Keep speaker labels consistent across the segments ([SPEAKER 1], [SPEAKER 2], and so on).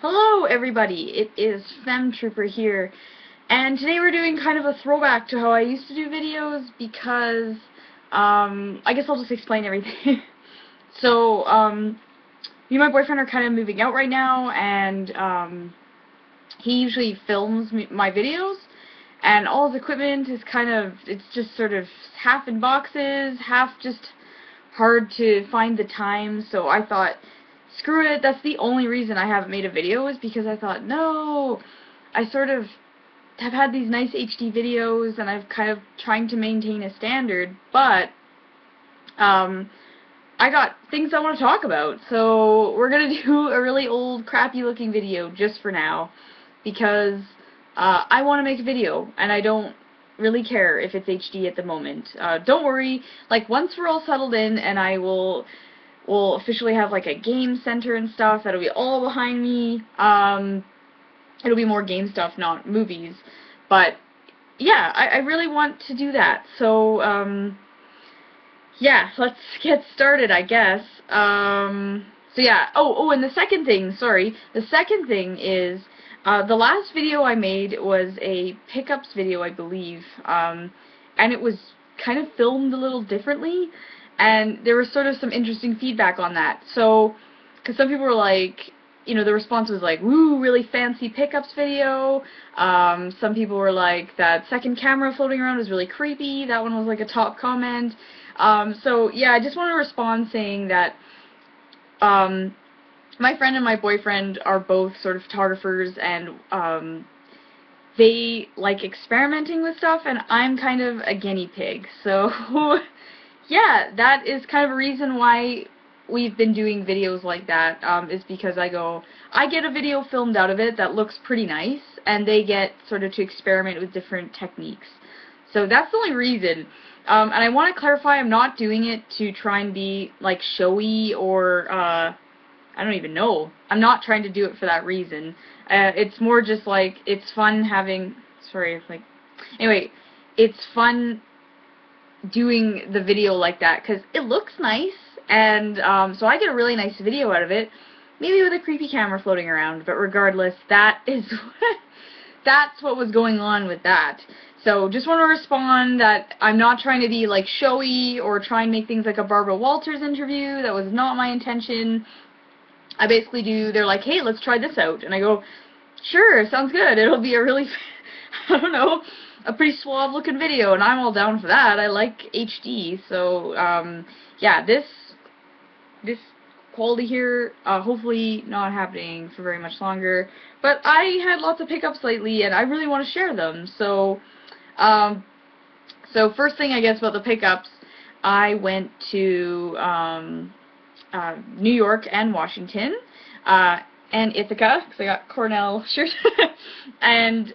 [SPEAKER 1] Hello everybody, it is Femtrooper here, and today we're doing kind of a throwback to how I used to do videos because, I guess I'll just explain everything. So, me and my boyfriend are kind of moving out right now, and, he usually films my videos, and all his equipment is kind of, it's just sort of half in boxes, half just hard to find the time, so I thought, screw it, that's the only reason I haven't made a video, is because I thought, no, I sort of have had these nice HD videos, and I've kind of trying to maintain a standard, but, I got things I want to talk about, so we're gonna do a really old, crappy looking video just for now, because, I want to make a video, and I don't really care if it's HD at the moment. Don't worry, like, once we're all settled in, and I will officially have like a game center and stuff, that'll be all behind me. It'll be more game stuff, not movies. But yeah, I really want to do that. So yeah, let's get started, I guess. So yeah, and the second thing, sorry, the second thing is, the last video I made was a pickups video, I believe, and it was kind of filmed a little differently. And there was sort of some interesting feedback on that. So, because some people were like, you know, the response was like, woo, really fancy pickups video. Some people were like, that second camera floating around was really creepy. That one was like a top comment. So, yeah, I just want to respond saying that my friend and my boyfriend are both sort of photographers, and they like experimenting with stuff, and I'm kind of a guinea pig. So... yeah, that is kind of a reason why we've been doing videos like that, is because I get a video filmed out of it that looks pretty nice, and they get sort of to experiment with different techniques. So that's the only reason. And I want to clarify, I'm not doing it to try and be, like, showy or, I don't even know. I'm not trying to do it for that reason. It's more just, like, it's fun having, sorry, like, anyway, it's fun doing the video like that, because it looks nice, and so I get a really nice video out of it, maybe with a creepy camera floating around, but regardless, that is that's what was going on with that. So just want to respond that I'm not trying to be like showy or try and make things like a Barbara Walters interview. That was not my intention. I basically they're like, hey, let's try this out, and I go, sure, sounds good, it'll be a really I don't know, a pretty suave looking video, and I'm all down for that. I like HD, so yeah, this quality here, hopefully not happening for very much longer, but I had lots of pickups lately, and I really want to share them. So so first thing, I guess, about the pickups, I went to New York and Washington, and Ithaca, because I got Cornell shirt, and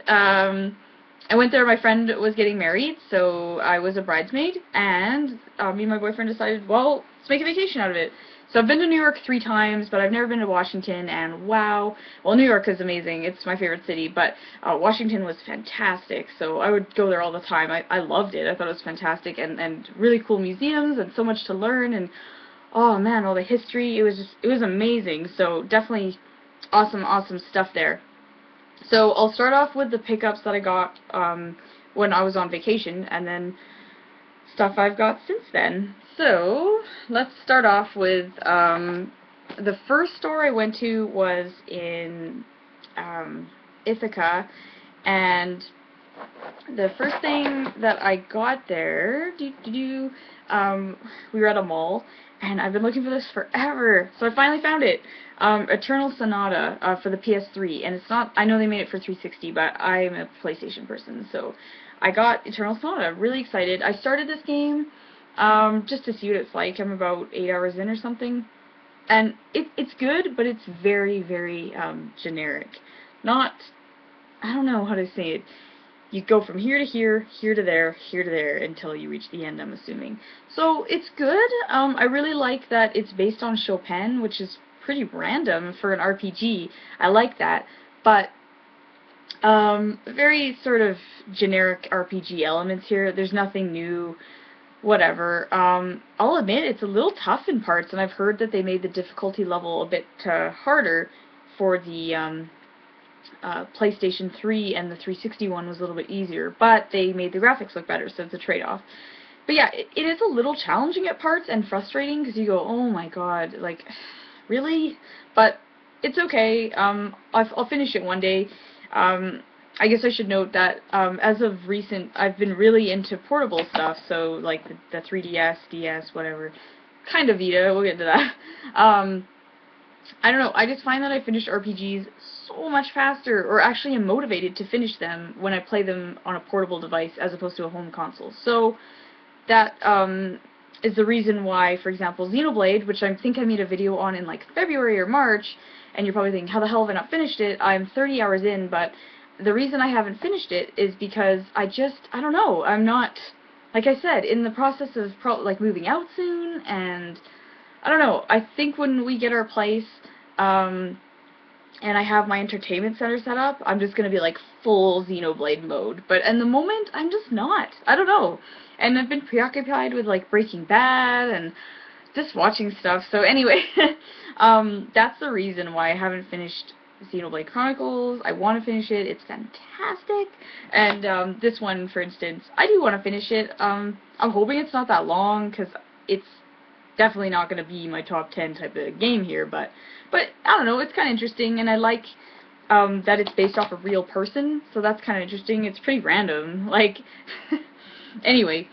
[SPEAKER 1] I went there, my friend was getting married, so I was a bridesmaid, and me and my boyfriend decided, well, let's make a vacation out of it. So I've been to New York 3 times, but I've never been to Washington, and wow, well, New York is amazing, it's my favorite city, but Washington was fantastic, so I would go there all the time. I loved it, I thought it was fantastic, and really cool museums, and so much to learn, and oh man, all the history, it was amazing, so definitely awesome stuff there. So I'll start off with the pickups that I got when I was on vacation, and then stuff I've got since then. So let's start off with the first store I went to was in Ithaca, and the first thing that I got there, we were at a mall, and I've been looking for this forever, so I finally found it. Eternal Sonata for the PS3, and it's not, I know they made it for 360, but I'm a PlayStation person, so I got Eternal Sonata, really excited. I started this game just to see what it's like. I'm about 8 hours in or something, and it's good, but it's very generic. Not, I don't know how to say it. You go from here to here, here to there, until you reach the end, I'm assuming. So, it's good. I really like that it's based on Chopin, which is pretty random for an RPG. I like that. But, very sort of generic RPG elements here. There's nothing new, whatever. I'll admit, it's a little tough in parts, and I've heard that they made the difficulty level a bit harder for the PlayStation 3 and the 360 one was a little bit easier, but they made the graphics look better, so it's a trade-off. But yeah, it is a little challenging at parts and frustrating because you go, oh my god, like, really? But it's okay. I'll finish it one day. I guess I should note that as of recent, I've been really into portable stuff, so like the 3DS, DS, whatever, kind of Vita. We'll get to that. I don't know. I just find that I finish RPGs so much faster, or actually am motivated to finish them when I play them on a portable device as opposed to a home console. So that is the reason why, for example, Xenoblade, which I think I made a video on in like February or March, and you're probably thinking, how the hell have I not finished it? I'm 30 hours in, but the reason I haven't finished it is because I don't know, I'm not, like I said, in the process of like moving out soon, and I don't know, I think when we get our place, and I have my entertainment center set up, I'm just going to be like full Xenoblade mode, but in the moment, I'm just not, I don't know, and I've been preoccupied with like Breaking Bad, and just watching stuff, so anyway, that's the reason why I haven't finished Xenoblade Chronicles. I want to finish it, it's fantastic, and this one, for instance, I do want to finish it. I'm hoping it's not that long, because it's definitely not going to be my top 10 type of game here, but I don't know, it's kind of interesting, and I like that it's based off a real person, so that's kind of interesting. It's pretty random, like, anyway,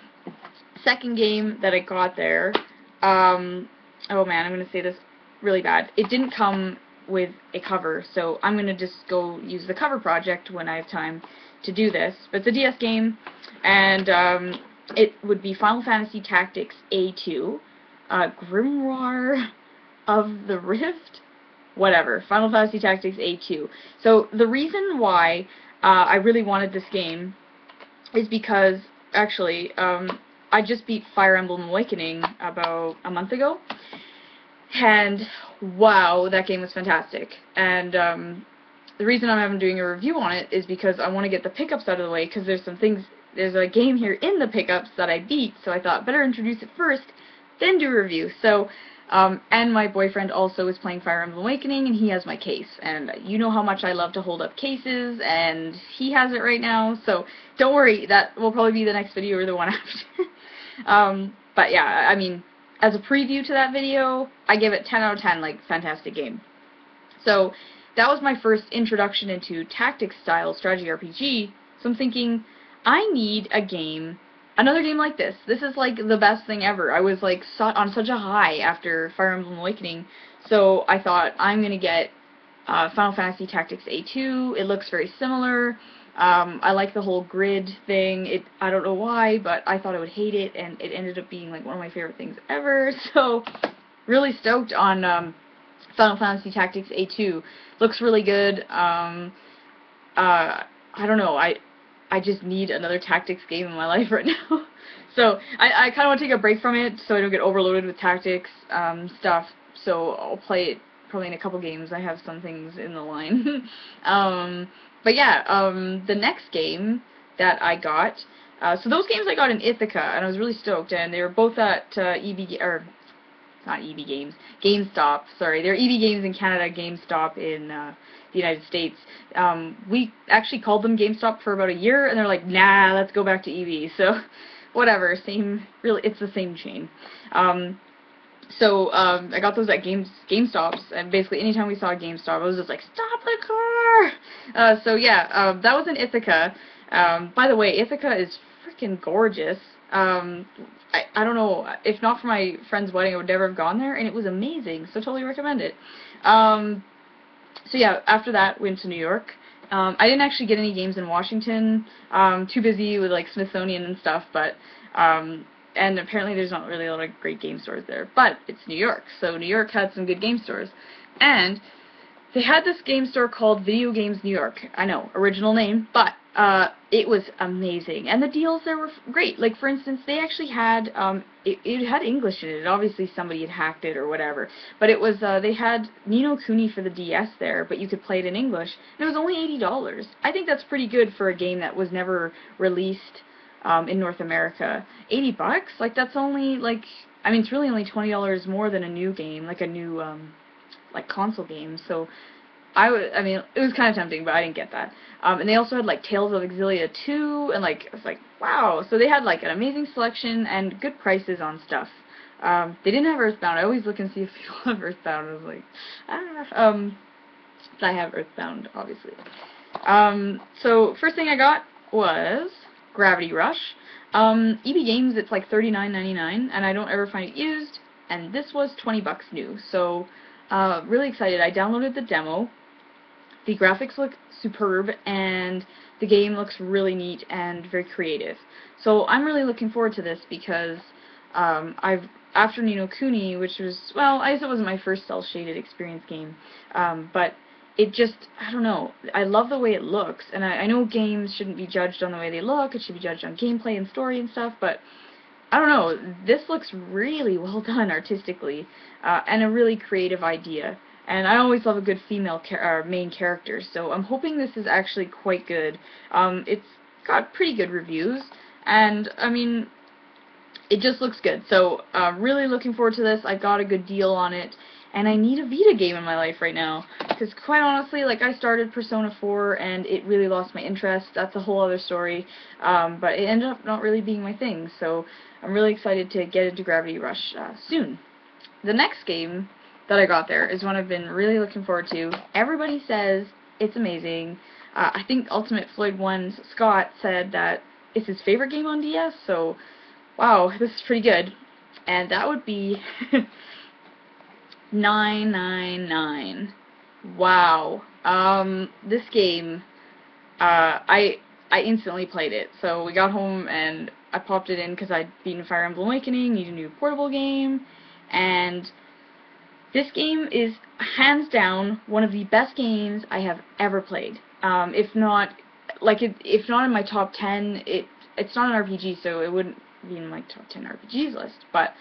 [SPEAKER 1] second game that I got there, oh man, I'm going to say this really bad. It didn't come with a cover, so I'm going to just go use the cover project when I have time to do this. But it's a DS game, and it would be Final Fantasy Tactics A2, Grimoire of the Rift, whatever, Final Fantasy Tactics A2. So the reason why I really wanted this game is because, actually, I just beat Fire Emblem Awakening about a month ago, and wow, that game was fantastic. And the reason I'm doing a review on it is because I want to get the pickups out of the way, because there's a game here in the pickups that I beat, so I thought better introduce it first, then do a review. So, and my boyfriend also is playing Fire Emblem Awakening, and he has my case, and you know how much I love to hold up cases, and he has it right now, so don't worry, that will probably be the next video or the one after. But yeah, I mean, as a preview to that video, I give it 10 out of 10, like, fantastic game. So, that was my first introduction into tactics-style strategy RPG, so I'm thinking, I need a game, another game like this. This is, like, the best thing ever. I was, like, on such a high after Fire Emblem Awakening, so I thought, I'm gonna get Final Fantasy Tactics A2. It looks very similar. I like the whole grid thing. I don't know why, but I thought I would hate it, and it ended up being like one of my favorite things ever. So, really stoked on Final Fantasy Tactics A2. Looks really good. I don't know. I just need another tactics game in my life right now. So I kind of want to take a break from it so I don't get overloaded with tactics stuff. So I'll play it probably in a couple games. I have some things in the line. But yeah, the next game that I got, so those games I got in Ithaca, and I was really stoked, and they were both at not EB Games, GameStop, sorry, they're EB Games in Canada, GameStop in the United States. We actually called them GameStop for about a year, and they're like, nah, let's go back to EB, so whatever, really, it's the same chain. So, I got those at GameStops, and basically anytime we saw a GameStop, I was just like, stop the car! So yeah, that was in Ithaca. By the way, Ithaca is freaking gorgeous. I don't know, if not for my friend's wedding, I would never have gone there, and it was amazing, so totally recommend it. So yeah, after that, went to New York. I didn't actually get any games in Washington, too busy with, like, Smithsonian and stuff, but, and apparently there's not really a lot of great game stores there, but it's New York, so New York had some good game stores, and they had this game store called Video Games New York. I know, original name, but it was amazing, and the deals there were great. Like, for instance, they actually had, it had English in it. Obviously somebody had hacked it or whatever, but it was, they had Ni no Kuni for the DS there, but you could play it in English, and it was only $80. I think that's pretty good for a game that was never released in North America. $80? Like, that's only, like, I mean, it's really only $20 more than a new game, like a new, like, console game, so I mean, it was kind of tempting, but I didn't get that. And they also had, like, Tales of Exilia 2, and, like, I was like, wow. So they had, like, an amazing selection and good prices on stuff. They didn't have Earthbound. I always look and see if people have Earthbound. I was like, but I have Earthbound, obviously. So first thing I got was Gravity Rush. EB Games, it's like $39.99, and I don't ever find it used, and this was 20 bucks new. So, really excited. I downloaded the demo. The graphics look superb, and the game looks really neat and very creative. So I'm really looking forward to this because after Ni no Kuni, which was, well, I guess it wasn't my first cel-shaded experience game, but it just, I don't know, I love the way it looks, and I know games shouldn't be judged on the way they look, it should be judged on gameplay and story and stuff, but I don't know, this looks really well done artistically, and a really creative idea. And I always love a good female main character, so I'm hoping this is actually quite good. It's got pretty good reviews, and, I mean, it just looks good. So, really looking forward to this. I got a good deal on it, and I need a Vita game in my life right now. Because, quite honestly, like, I started Persona 4, and it really lost my interest. That's a whole other story, but it ended up not really being my thing, so I'm really excited to get into Gravity Rush soon. The next game that I got there is one I've been really looking forward to. Everybody says it's amazing. I think Ultimate Floyd 1's Scott said that it's his favorite game on DS, so wow, this is pretty good. And that would be 999. Wow. This game, I instantly played it. So we got home and I popped it in because I'd beaten Fire Emblem Awakening, need a new portable game, and this game is hands down one of the best games I have ever played. If not, if not in my top 10, it's not an RPG, so it wouldn't be in my top 10 RPGs list. But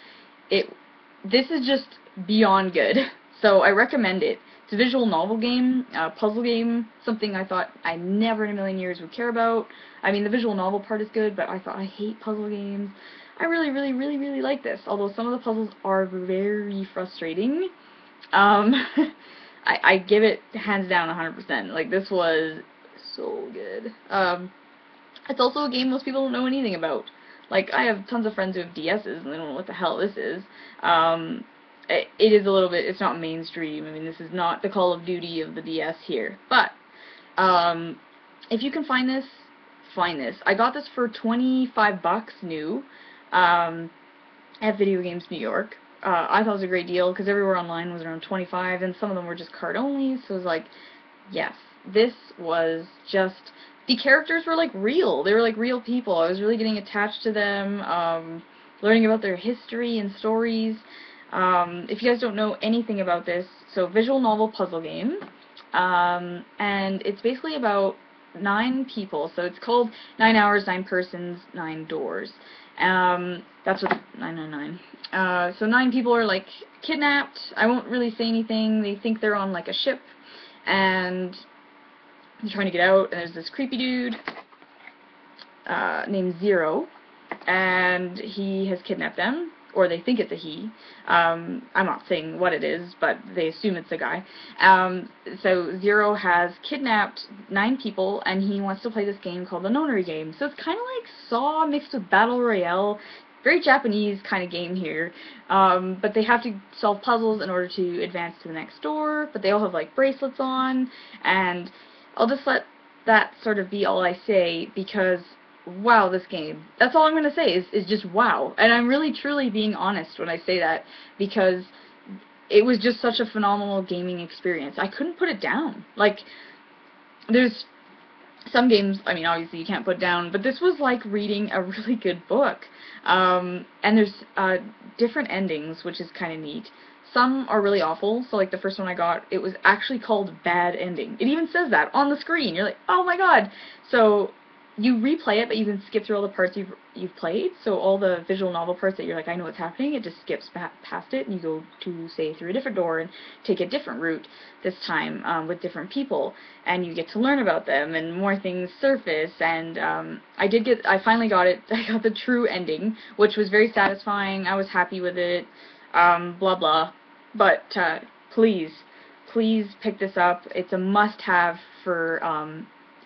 [SPEAKER 1] this is just beyond good. So I recommend it. It's a visual novel game, a puzzle game, something I thought I never in a million years would care about. I mean, the visual novel part is good, but I thought I hate puzzle games. I really, really, really, really like this, although some of the puzzles are very frustrating. I give it hands down 100%. Like, this was so good. It's also a game most people don't know anything about. Like, I have tons of friends who have DSs, and they don't know what the hell this is. It is a little bit, it's not mainstream. I mean, this is not the Call of Duty of the DS here. But, if you can find this, find this. I got this for 25 bucks new, at Video Games New York. I thought it was a great deal, because everywhere online was around 25, and some of them were just card only, so it was like, yes, this was just, the characters were like real. They were like real people. I was really getting attached to them, learning about their history and stories. If you guys don't know anything about this, so visual novel puzzle game, and it's basically about 9 people, so it's called 9 Hours, 9 Persons, 9 Doors. That's what 999. So 9 people are like kidnapped. I won't really say anything. They think they're on like a ship, and they're trying to get out, and there's this creepy dude named Zero, and he has kidnapped them, or they think it's a he. I'm not saying what it is, but they assume it's a guy. So Zero has kidnapped 9 people, and he wants to play this game called the Nonary game. So it's kind of like Saw mixed with Battle Royale. Very Japanese kind of game here. But they have to solve puzzles in order to advance to the next door, but they all have like bracelets on, and I'll just let that sort of be all I say, because wow, this game. That's all I'm going to say is just wow. And I'm really truly being honest when I say that, because it was just such a phenomenal gaming experience. I couldn't put it down. Like, there's some games, I mean, obviously you can't put down, but this was like reading a really good book. And there's different endings, which is kind of neat. Some are really awful, so like the first one I got, it was actually called Bad Ending. It even says that on the screen. You're like, oh my god. So you replay it, but you can skip through all the parts you've played, so all the visual novel parts that you're like, I know what's happening, it just skips past it, and you go to, say, through a different door and take a different route this time, with different people, and you get to learn about them, and more things surface, and I finally got it. I got the true ending, which was very satisfying. I was happy with it, blah blah, but please please pick this up. It's a must-have for,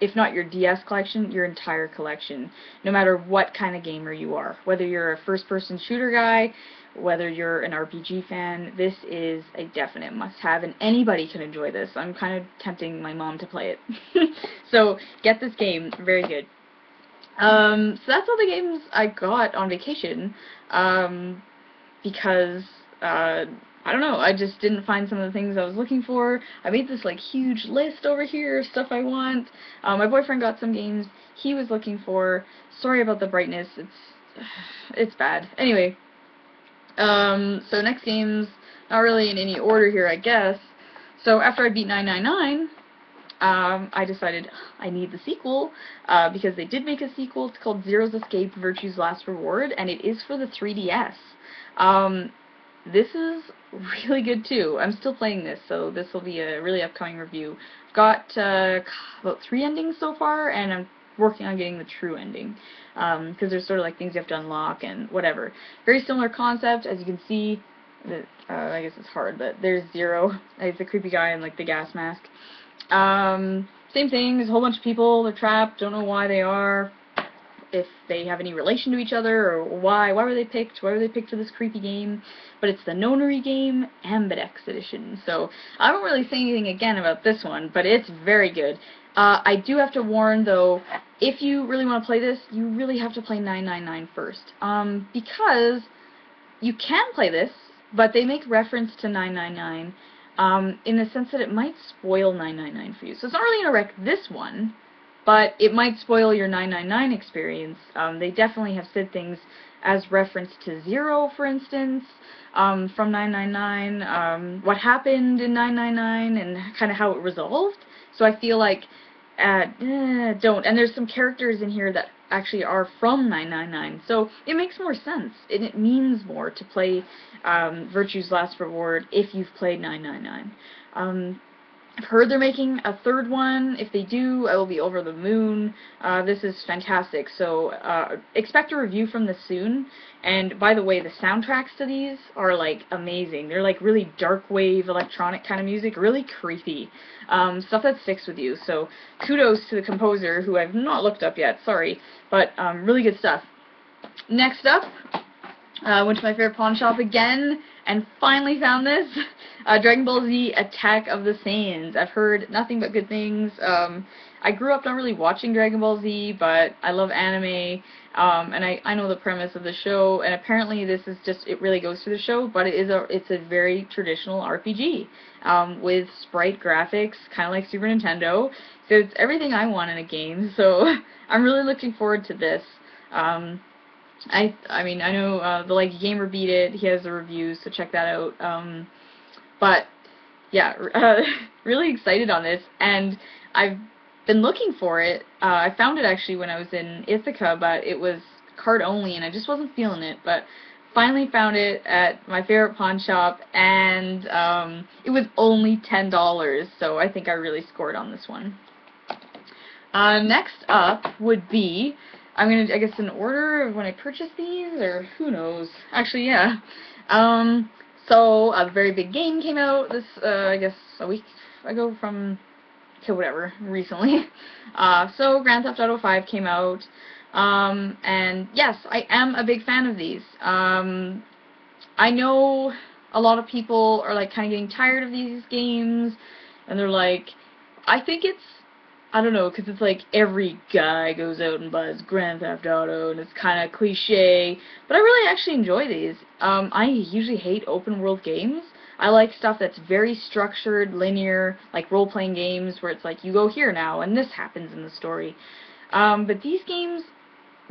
[SPEAKER 1] if not your DS collection, your entire collection, no matter what kind of gamer you are. Whether you're a first-person shooter guy, whether you're an RPG fan, this is a definite must-have, and anybody can enjoy this. I'm kind of tempting my mom to play it. So, get this game. Very good. So that's all the games I got on vacation, because, I don't know, I just didn't find some of the things I was looking for. I made this, like, huge list over here of stuff I want. My boyfriend got some games he was looking for. Sorry about the brightness, it's bad. Anyway, so next games, not really in any order here, I guess. So after I beat 999, I decided I need the sequel, because they did make a sequel. It's called Zero's Escape, Virtue's Last Reward, and it is for the 3DS. This is really good too. I'm still playing this, so this will be a really upcoming review. I've got about 3 endings so far, and I'm working on getting the true ending, because there's sort of like things you have to unlock and whatever. Very similar concept, as you can see. I guess it's hard, but there's Zero. He's the creepy guy in like the gas mask. Same thing, there's a whole bunch of people, they're trapped, don't know why they are, if they have any relation to each other, or why were they picked for this creepy game. But it's the Nonary game, Ambidex edition, so I won't really say anything again about this one, but it's very good. I do have to warn, though, if you really want to play this, you really have to play 999 first, because you can play this, but they make reference to 999, in the sense that it might spoil 999 for you. So it's not really going to wreck this one, but it might spoil your 999 experience. They definitely have said things as reference to Zero, for instance, from 999, what happened in 999, and kind of how it resolved. So I feel like, don't. And there's some characters in here that actually are from 999, so it makes more sense, and it means more to play Virtue's Last Reward if you've played 999. I've heard they're making a 3rd one. If they do, I will be over the moon. This is fantastic, so expect a review from this soon. And by the way, the soundtracks to these are like amazing. They're like really dark wave electronic kind of music, really creepy, stuff that sticks with you. So kudos to the composer, who I've not looked up yet, sorry, but really good stuff. Next up, went to my favorite pawn shop again, and finally found this. Dragon Ball Z Attack of the Saiyans. I've heard nothing but good things. I grew up not really watching Dragon Ball Z, but I love anime, and I know the premise of the show, and apparently this is just, it really goes through the show, but it's a very traditional RPG, with sprite graphics, kind of like Super Nintendo, so it's everything I want in a game, so I'm really looking forward to this. I mean, I know the Like Gamer beat it, he has a review, so check that out. But yeah, really excited on this, and I've been looking for it. I found it actually when I was in Ithaca, but it was card only, and I just wasn't feeling it. But finally found it at my favorite pawn shop, and it was only $10, so I think I really scored on this one. Next up would be, I'm gonna, I guess, in order of when I purchased these, or who knows? Actually, yeah. So a very big game came out this, I guess, a week ago from, whatever, recently. So Grand Theft Auto 5 came out, and yes, I am a big fan of these. I know a lot of people are like kind of getting tired of these games, and they're like, I think it's, I don't know, because it's like every guy goes out and buys Grand Theft Auto, and it's kind of cliche, but I really actually enjoy these. I usually hate open world games. I like stuff that's very structured, linear, like role-playing games, where it's like, you go here now, and this happens in the story. But these games,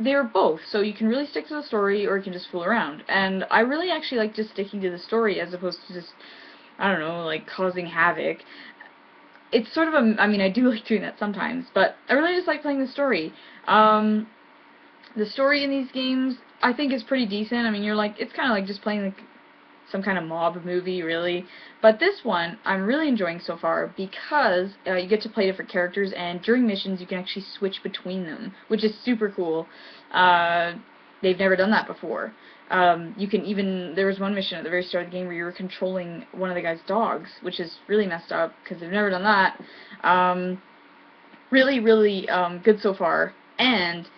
[SPEAKER 1] they're both, so you can really stick to the story, or you can just fool around. And I really actually like just sticking to the story, as opposed to just, I don't know, like causing havoc. It's sort of a, I mean, I do like doing that sometimes, but I really just like playing the story. The story in these games, I think, is pretty decent. I mean, you're like, it's kind of like just playing like some kind of mob movie, really. But this one, I'm really enjoying so far, because you get to play different characters, and during missions, you can actually switch between them, which is super cool. they've never done that before. You can even, there was one mission at the very start of the game where you were controlling one of the guy's dogs, which is really messed up, because they've never done that. Really, really good so far, and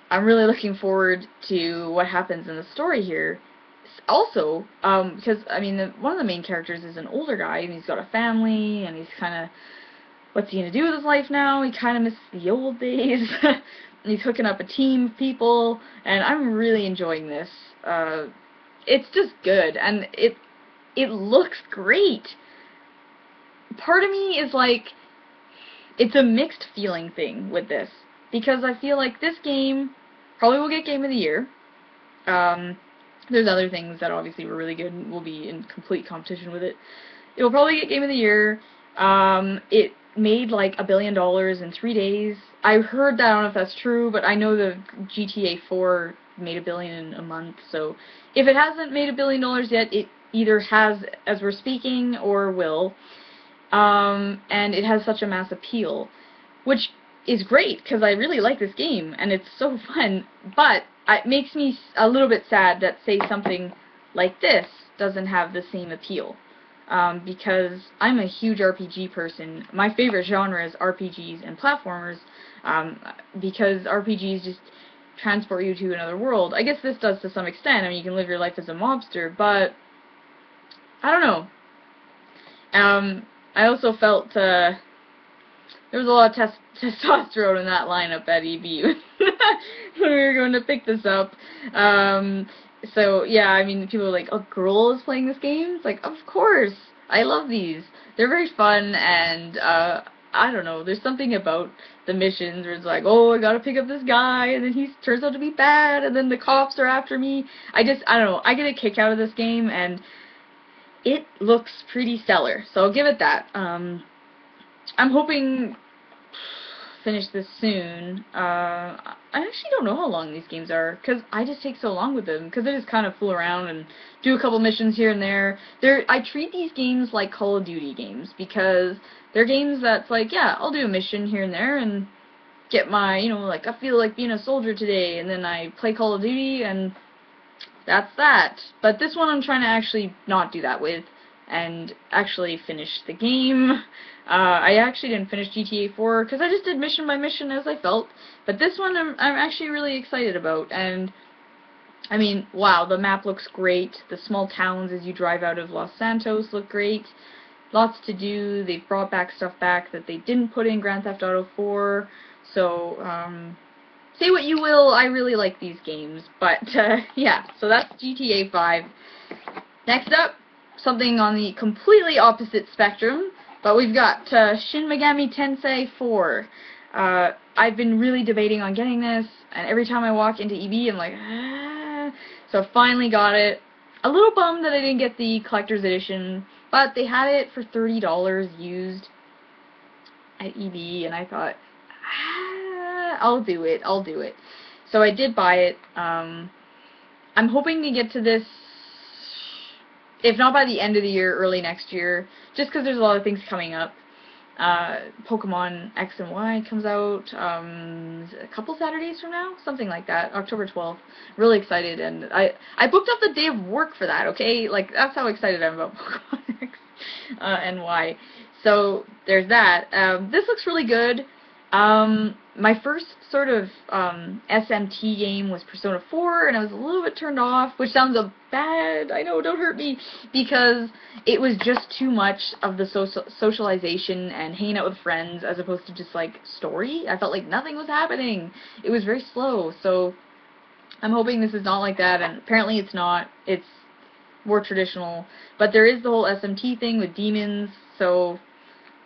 [SPEAKER 1] I'm really looking forward to what happens in the story here. Also, because, I mean, one of the main characters is an older guy, and he's got a family, and he's kind of, what's he going to do with his life now? He kind of misses the old days. And he's hooking up a team of people, and I'm really enjoying this. It's just good, and it looks great. Part of me is like, it's a mixed feeling thing with this, because I feel like this game probably will get Game of the Year. There's other things that obviously were really good and will be in complete competition with it. It will probably get Game of the Year. It made like $1 billion in 3 days. I heard that, I don't know if that's true, but I know the GTA 4 made $1 billion in a month, so if it hasn't made $1 billion yet, it either has as we're speaking or will. And it has such a mass appeal, which is great, because I really like this game, and it's so fun, but it makes me a little bit sad that, say, something like this doesn't have the same appeal, because I'm a huge RPG person. My favorite genre is RPGs and platformers, because RPGs just transport you to another world. I guess this does to some extent. I mean, you can live your life as a mobster, but I don't know. I also felt there was a lot of testosterone in that lineup at EB when we were going to pick this up. So, yeah, I mean, people were like, "Oh, girl is playing this game?" It's like, of course! I love these. They're very fun, and, I don't know, there's something about the missions where it's like, oh, I gotta pick up this guy, and then he turns out to be bad, and then the cops are after me. I don't know, I get a kick out of this game, and it looks pretty stellar, so I'll give it that. I'm hoping finish this soon. I actually don't know how long these games are, because I just take so long with them, because I just kind of fool around and do a couple missions here and there. I treat these games like Call of Duty games, because they're games that's like, yeah, I'll do a mission here and there, and get my, you know, like, I feel like being a soldier today, and then I play Call of Duty, and that's that. But this one I'm trying to actually not do that with, and actually finish the game. I actually didn't finish GTA 4 because I just did mission by mission as I felt. But this one I'm actually really excited about, and I mean, wow, the map looks great. The small towns as you drive out of Los Santos look great. Lots to do. They've brought back stuff back that they didn't put in Grand Theft Auto 4. So, say what you will, I really like these games. But, yeah, so that's GTA 5. Next up, something on the completely opposite spectrum, but we've got Shin Megami Tensei 4. I've been really debating on getting this, and every time I walk into EB, I'm like, ah. So I finally got it. A little bummed that I didn't get the collector's edition, but they had it for $30 used at EB, and I thought, I'll do it. So I did buy it. I'm hoping to get to this, if not by the end of the year, early next year, just because there's a lot of things coming up. Pokemon X and Y comes out a couple Saturdays from now, something like that, October 12th. Really excited, and I booked up the day of work for that, okay? Like, that's how excited I am about Pokemon X and Y. So, there's that. This looks really good. My first sort of SMT game was Persona 4, and I was a little bit turned off, which sounds bad, I know, don't hurt me, because it was just too much of the socialization and hanging out with friends as opposed to just, like, story. I felt like nothing was happening. It was very slow, so I'm hoping this is not like that, and apparently it's not. It's more traditional, but there is the whole SMT thing with demons, so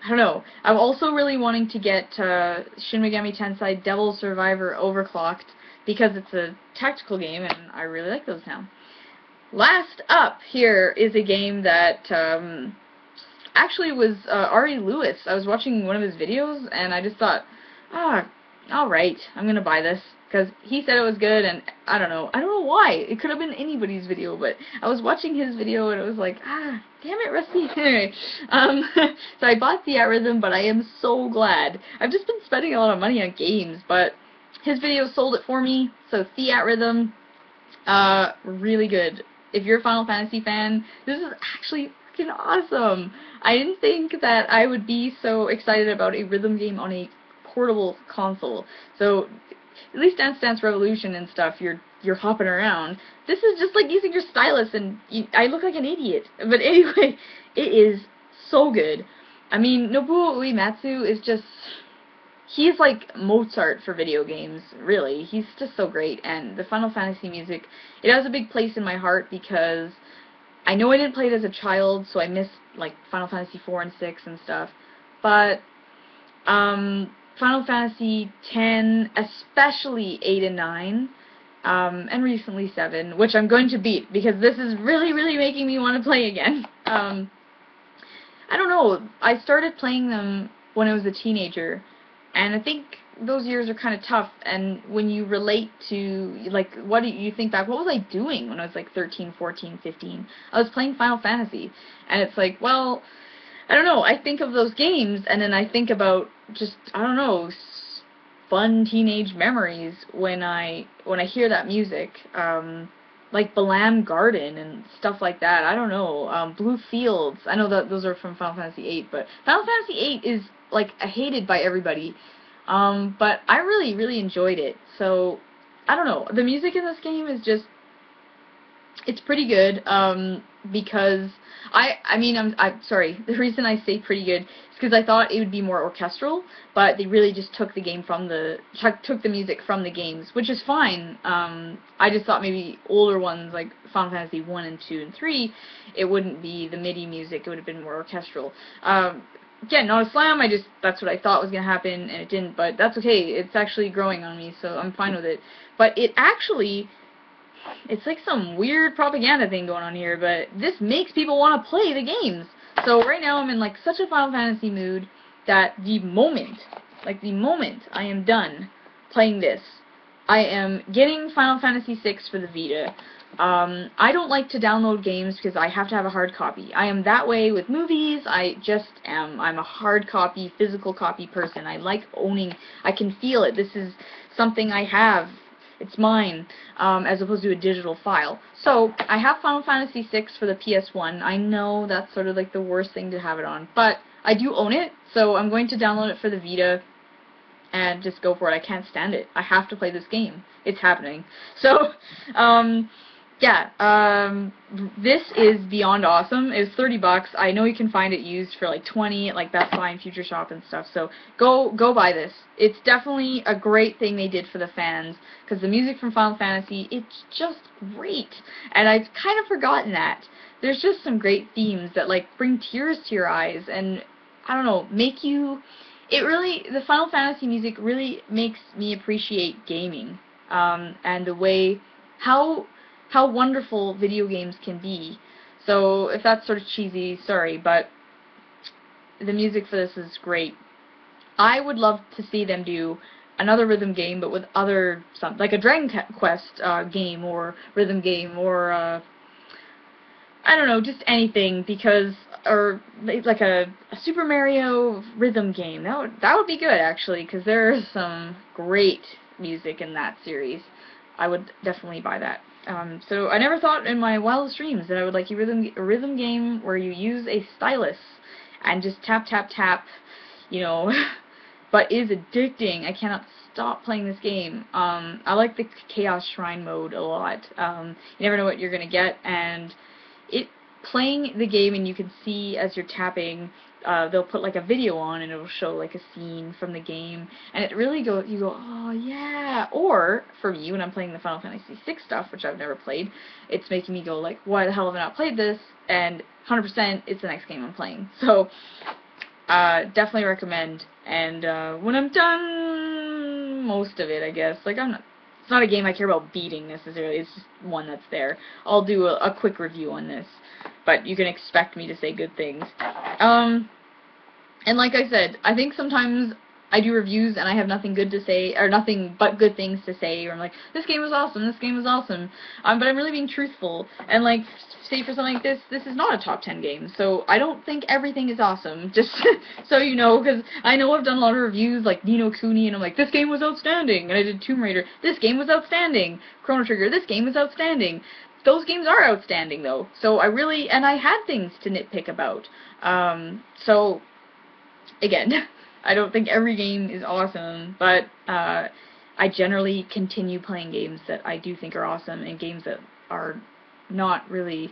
[SPEAKER 1] I don't know. I'm also really wanting to get Shin Megami Tensei Devil Survivor Overclocked, because it's a tactical game, and I really like those now. Last up here is a game that actually was Ari Lewis. I was watching one of his videos, and I just thought, alright, I'm gonna buy this, because he said it was good, and I don't know why. It could have been anybody's video, but I was watching his video, and it was like, damn it, Rusty. Anyway, so I bought Theatrhythm, but I am so glad. I've just been spending a lot of money on games, but his video sold it for me, so Theatrhythm, Really good. If you're a Final Fantasy fan, this is actually freaking awesome. I didn't think that I would be so excited about a rhythm game on a portable console. So, at least Dance Dance Revolution and stuff, you're hopping around. This is just like using your stylus, and I look like an idiot. But anyway, it is so good. I mean, Nobuo Uematsu is just... he's like Mozart for video games, really. He's just so great, and the Final Fantasy music, it has a big place in my heart because I know I didn't play it as a child, so I missed like Final Fantasy 4 and 6 and stuff, but Final Fantasy 10, especially 8 and 9, and recently 7, which I'm going to beat because this is really, really making me want to play again. I don't know, I started playing them when I was a teenager, and I think those years are kind of tough, and when you relate to, like, what do you think back, what was I doing when I was, like, 13, 14, 15? I was playing Final Fantasy, and it's like, well, I don't know, I think of those games, and then I think about just, I don't know, fun teenage memories when I hear that music, like Balam Garden and stuff like that, I don't know, Blue Fields, I know that those are from Final Fantasy 8, but Final Fantasy 8 is, like, hated by everybody, but I really, really enjoyed it. So, I don't know, the music in this game is just, it's pretty good, because, I'm sorry, the reason I say pretty good is because I thought it would be more orchestral, but they really just took the game from took the music from the games, which is fine. I just thought maybe older ones, like Final Fantasy 1 and 2 and 3, it wouldn't be the MIDI music, it would have been more orchestral. Again, not a slam, that's what I thought was going to happen, and it didn't, but that's okay, it's actually growing on me, so I'm fine with it. But it actually, it's like some weird propaganda thing going on here, but this makes people want to play the games. So right now I'm in like such a Final Fantasy mood that the moment I am done playing this, I am getting Final Fantasy VI for the Vita. I don't like to download games because I have to have a hard copy. I am that way with movies. I just am. I'm a hard copy, physical copy person. I like owning. I can feel it. This is something I have. It's mine, as opposed to a digital file. So, I have Final Fantasy VI for the PS1. I know that's sort of like the worst thing to have it on, but I do own it, so I'm going to download it for the Vita and just go for it. I can't stand it. I have to play this game. It's happening. So, yeah, this is beyond awesome. It was $30. I know you can find it used for like 20 at like Best Buy and Future Shop and stuff. So go buy this. It's definitely a great thing they did for the fans because the music from Final Fantasy, it's just great. And I've kind of forgotten that. There's just some great themes that like bring tears to your eyes and I don't know, make you. It really, the Final Fantasy music really makes me appreciate gaming and the way how wonderful video games can be. So, if that's sort of cheesy, sorry, but the music for this is great. I would love to see them do another rhythm game, but with other, like a Dragon Quest game, or rhythm game, or, I don't know, just anything, because, or, like a Super Mario rhythm game. That would be good, actually, because there's some great music in that series. I would definitely buy that. So I never thought in my wildest dreams that I would like a rhythm game where you use a stylus and just tap, tap, tap, you know, but is addicting. I cannot stop playing this game. I like the Chaos Shrine mode a lot. You never know what you're going to get, and playing the game and you can see as you're tapping, they'll put like a video on and it'll show like a scene from the game, and it really you go, oh yeah. Or for me, when I'm playing the Final Fantasy VI stuff, which I've never played, it's making me go like, why the hell have I not played this? And 100% it's the next game I'm playing. So definitely recommend. And when I'm done most of it, I guess, like it's not a game I care about beating necessarily, it's just one that's there. I'll do a quick review on this, but you can expect me to say good things. And like I said, I think sometimes I do reviews and I have nothing good to say, or nothing but good things to say, or I'm like, this game was awesome, this game was awesome, but I'm really being truthful, and like, say for something like this is not a top 10 game, so I don't think everything is awesome, just so you know, because I know I've done a lot of reviews, like Ni no Kuni, and I'm like, this game was outstanding, and I did Tomb Raider, this game was outstanding, Chrono Trigger, this game was outstanding. Those games are outstanding, though, so and I had things to nitpick about, so, again, I don't think every game is awesome, but I generally continue playing games that I do think are awesome, and games that are not really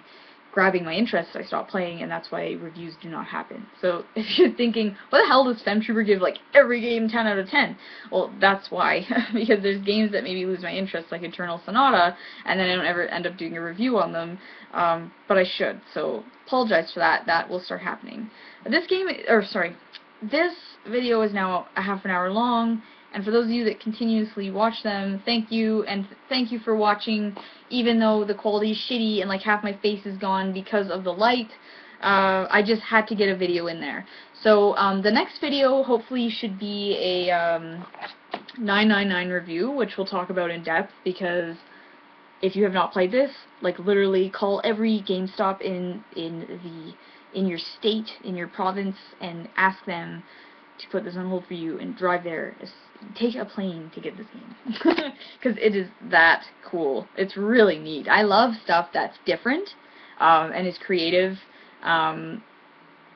[SPEAKER 1] grabbing my interest, I stop playing, and that's why reviews do not happen. So if you're thinking, what the hell does Femtrooper give like every game 10 out of 10? Well, that's why, because there's games that maybe lose my interest, like Eternal Sonata, and then I don't ever end up doing a review on them, but I should, so apologize for that. That will start happening. This video is now a half an hour long, and for those of you that continuously watch them, thank you, and thank you for watching, even though the quality is shitty and like half my face is gone because of the light. I just had to get a video in there. So the next video hopefully should be a 999 review, which we'll talk about in depth, because if you have not played this, like literally call every GameStop in your state, in your province, and ask them to put this on hold for you and drive there. Take a plane to get this game. Because it is that cool. It's really neat. I love stuff that's different, and is creative, and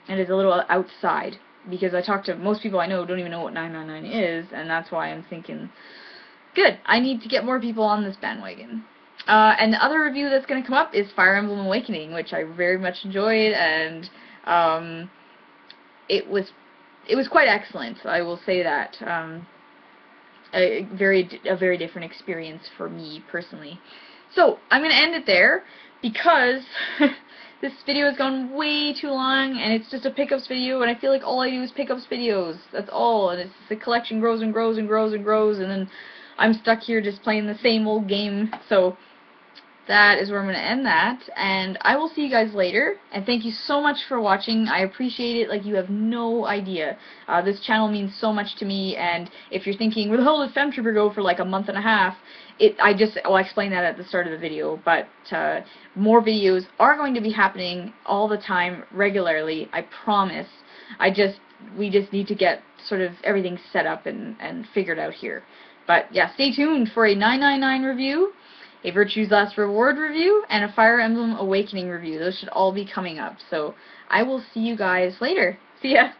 [SPEAKER 1] is a little outside. Because I talk to most people I know don't even know what 999 is, and that's why I'm thinking, good, I need to get more people on this bandwagon. And the other review that's going to come up is Fire Emblem Awakening, which I very much enjoyed, and it was quite excellent, I will say that. A very different experience for me, personally. So, I'm going to end it there, because this video has gone way too long, and it's just a pickups video, and I feel like all I do is pickups videos. That's all, and the collection grows and grows and grows and grows, and then I'm stuck here just playing the same old game. So that is where I'm going to end that, and I will see you guys later, and thank you so much for watching. I appreciate it like you have no idea. This channel means so much to me, and if you're thinking, where the hell did Femtrooper go for like a month and a half, I'll explain that at the start of the video, but more videos are going to be happening all the time, regularly, I promise. We just need to get sort of everything set up and figured out here. But yeah, stay tuned for a 999 review, a Virtue's Last Reward review, and a Fire Emblem Awakening review. Those should all be coming up. So I will see you guys later. See ya!